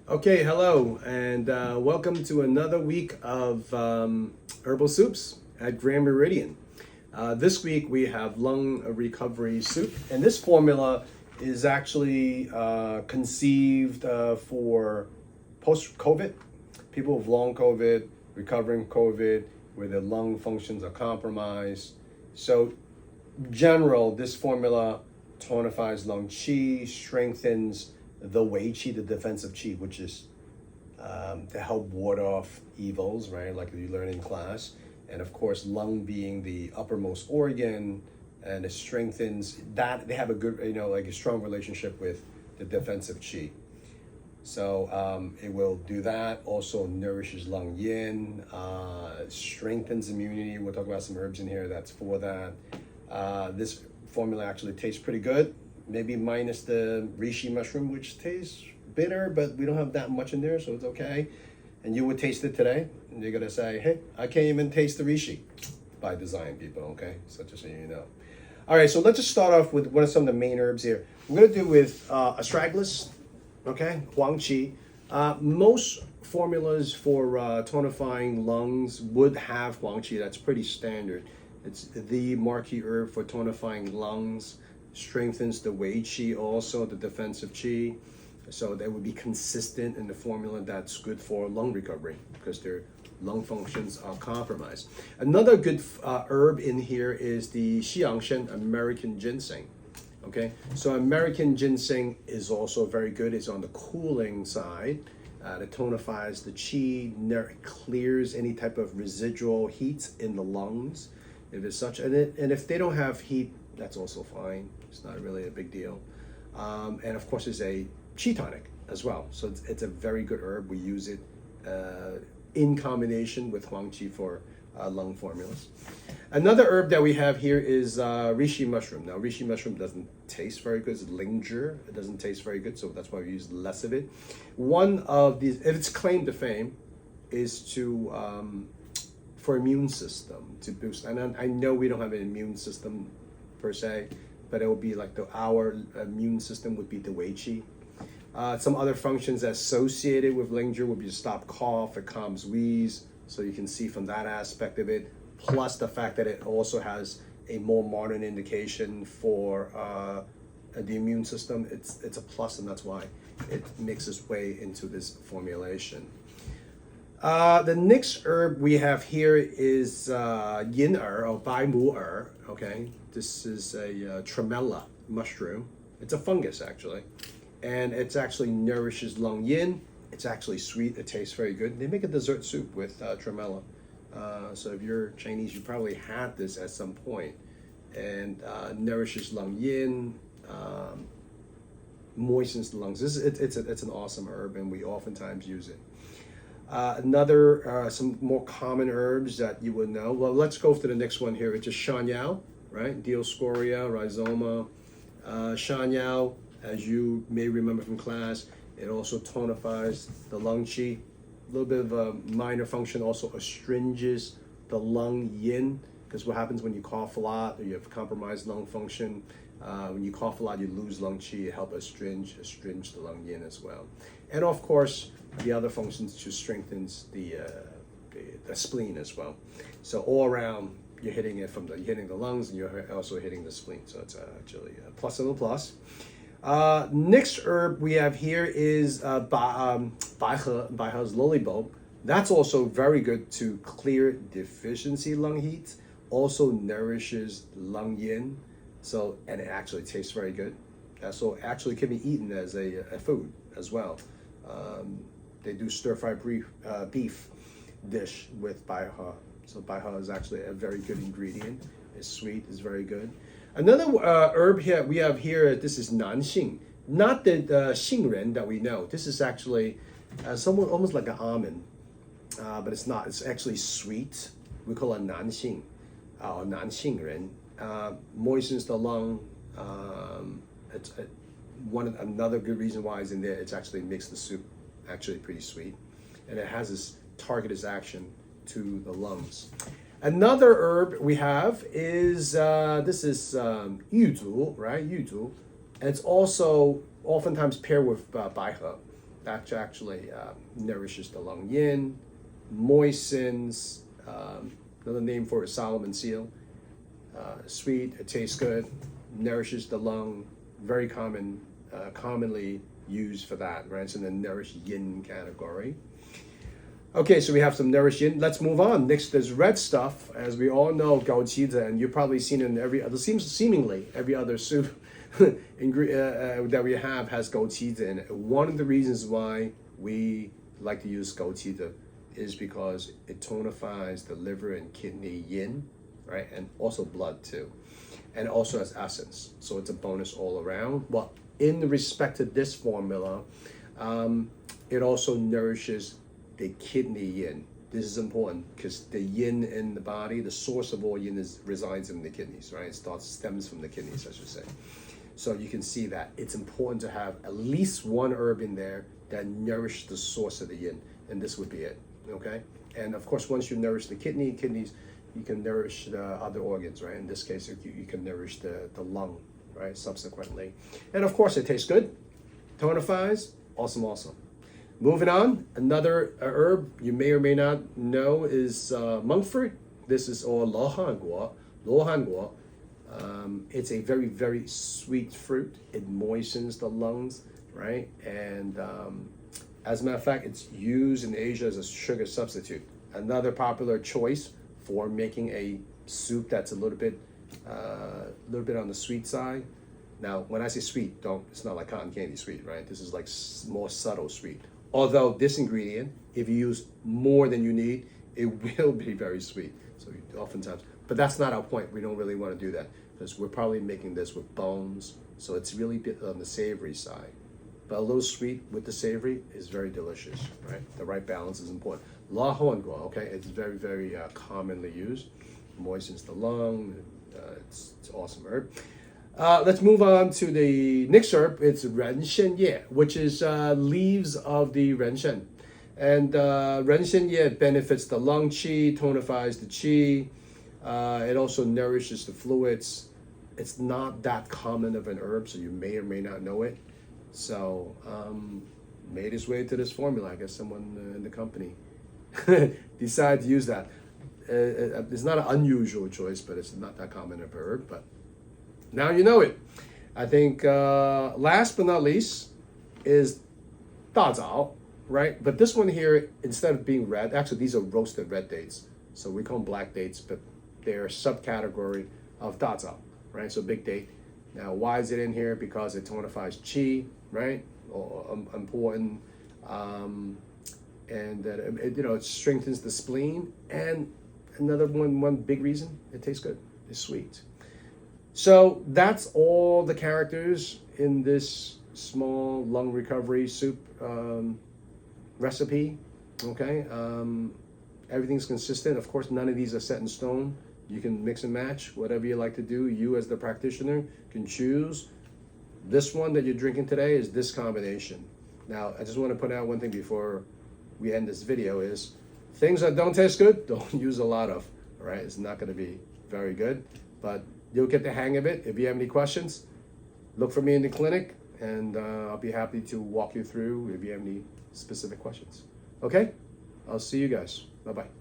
Okay, hello, and welcome to another week of herbal soups at Grand Meridian. This week we have lung recovery soup, and this formula is actually conceived for post-COVID, people with long COVID, recovering COVID, where their lung functions are compromised. So, general, this formula tonifies lung qi, strengthens the Wei Qi, the defensive qi, which is to help ward off evils, right? Like you learn in class. And of course, lung being the uppermost organ, and it strengthens that. They have a good, like a strong relationship with the defensive qi. So it will do that. Also nourishes lung yin, strengthens immunity. We'll talk about some herbs in here that's for that. This formula actually tastes pretty good. Maybe minus the reishi mushroom, which tastes bitter, but we don't have that much in there, so it's okay. And you would taste it today, and you're gonna say, hey, I can't even taste the reishi. By design, people, okay? So just so you know. All right, so let's just start off with what are some of the main herbs here. We're gonna do with astragalus, okay? Huang Qi. Most formulas for tonifying lungs would have Huang Qi. That's pretty standard. It's the marquee herb for tonifying lungs. Strengthens the Wei Qi, also the defensive qi, so that would be consistent in the formula. That's good for lung recovery because their lung functions are compromised. Another good herb in here is the Yang Shen American ginseng. Okay, so American ginseng is also very good. It's on the cooling side. It tonifies the qi, clears any type of residual heat in the lungs, if it's such. And if they don't have heat, that's also fine. It's not really a big deal. And of course, it's a qi tonic as well. So it's a very good herb. We use it in combination with Huang Qi for lung formulas. Another herb that we have here is reishi mushroom. Now, reishi mushroom doesn't taste very good. It's Ling Zhi. It doesn't taste very good, so that's why we use less of it. One of these, if its claim to fame, is to for immune system, to boost. And I know we don't have an immune system per se, but it will be like our immune system would be the Wei Qi. Some other functions associated with Ling Zhi would be to stop cough, it calms wheeze, so you can see from that aspect of it, plus the fact that it also has a more modern indication for the immune system. It's a plus, and that's why it makes its way into this formulation. The next herb we have here is Yin Er, or Bai He. Okay, this is a tremella mushroom. It's a fungus actually, and it's actually nourishes lung yin. It's actually sweet. It tastes very good. They make a dessert soup with tremella. So if you're Chinese, you probably had this at some point. And nourishes lung yin, moistens the lungs. It's an awesome herb, and we oftentimes use it. Some more common herbs that you would know. Well, let's go to the next one here, which is Shan Yao, right? Dioscorea, rhizoma. Shan Yao, as you may remember from class, it also tonifies the lung qi. A little bit of a minor function, also astringes the lung yin, because what happens when you cough a lot or you have compromised lung function, when you cough a lot, you lose lung qi. It helps astringe the lung yin as well. And of course, the other functions just strengthens the spleen as well. So all around, you're hitting the lungs, and you're also hitting the spleen. So it's actually a plus and a plus. Next herb we have here is Bai He's lily bulb. That's also very good to clear deficiency lung heat. Also nourishes lung yin. So, and it actually tastes very good. So actually can be eaten as a food as well. They do stir-fried beef dish with Bai He. So Bai He is actually a very good ingredient. It's sweet, it's very good. Another herb here we have here, this is Nan Xing. Not the Xing Ren that we know. This is actually somewhat almost like an almond, but it's not. It's actually sweet. We call it Nan Xing, or Nan Xing Ren. Moistens the lung. It's another good reason why it's in there. It's actually makes the soup actually pretty sweet, and it has this targeted action to the lungs. Another herb we have is this is Yu Zu, right? Yu Zu. And it's also oftentimes paired with Bai He. that actually nourishes the lung yin, moistens, another name for a Solomon seal. Sweet, it tastes good, nourishes the lung, very commonly used for that, right? It's in the nourish yin category. Okay, so we have some nourish yin. Let's move on. Next, there's red stuff. As we all know, Gou Qi Zi, and you've probably seen it in every other, seemingly every other soup that we have has Gou Qi Zi in it. One of the reasons why we like to use Gou Qi Zi is because it tonifies the liver and kidney yin, right? And also blood too. And it also has essence. So it's a bonus all around. Well, in respect to this formula, it also nourishes the kidney yin. This is important because the yin in the body, the source of all yin resides in the kidneys, right? It stems from the kidneys, I should say. So you can see that it's important to have at least one herb in there that nourishes the source of the yin, and this would be it, okay? And of course, once you nourish the kidneys, you can nourish the other organs, right? In this case, you can nourish the lung, right, subsequently. And of course, it tastes good, tonifies, awesome. Moving on, another herb you may or may not know is monk fruit. This is all Luo Han Guo. Luo Han Guo. It's a very, very sweet fruit. It moistens the lungs, right? And as a matter of fact, it's used in Asia as a sugar substitute. Another popular choice for making a soup that's a little bit on the sweet side. Now, when I say sweet, it's not like cotton candy sweet, right? This is like more subtle sweet. Although this ingredient, if you use more than you need, it will be very sweet. So oftentimes, but that's not our point. We don't really want to do that because we're probably making this with bones. So it's really a bit on the savory side. But a little sweet with the savory is very delicious, right? The right balance is important. Luo Han Guo, okay? It's very, very commonly used. Moistens the lung. It's awesome herb. Let's move on to the next herb. It's Ren Shen Ye, which is leaves of the Ren Shen. And Ren Shen Ye benefits the lung qi, tonifies the qi. It also nourishes the fluids. It's not that common of an herb, so you may or may not know it. So made its way to this formula. I guess someone in the company decided to use that. It's not an unusual choice, but it's not that common of a herb. But now you know it. I think last but not least is Da Zao, right? But this one here, instead of being red, actually these are roasted red dates. So we call them black dates, but they're a subcategory of Da Zao, right? So big date. Now, why is it in here? Because it tonifies qi, right? Important. And that it strengthens the spleen. And another one big reason, it tastes good. It's sweet. So that's all the characters in this small lung recovery soup recipe. Okay, everything's consistent. Of course, none of these are set in stone. You can mix and match whatever you like to do. You as the practitioner can choose. This one that you're drinking today is this combination. Now, I just want to put out one thing before we end this video is things that don't taste good, don't use a lot of, all right? It's not going to be very good, but you'll get the hang of it. If you have any questions, look for me in the clinic, and I'll be happy to walk you through if you have any specific questions. Okay? I'll see you guys. Bye-bye.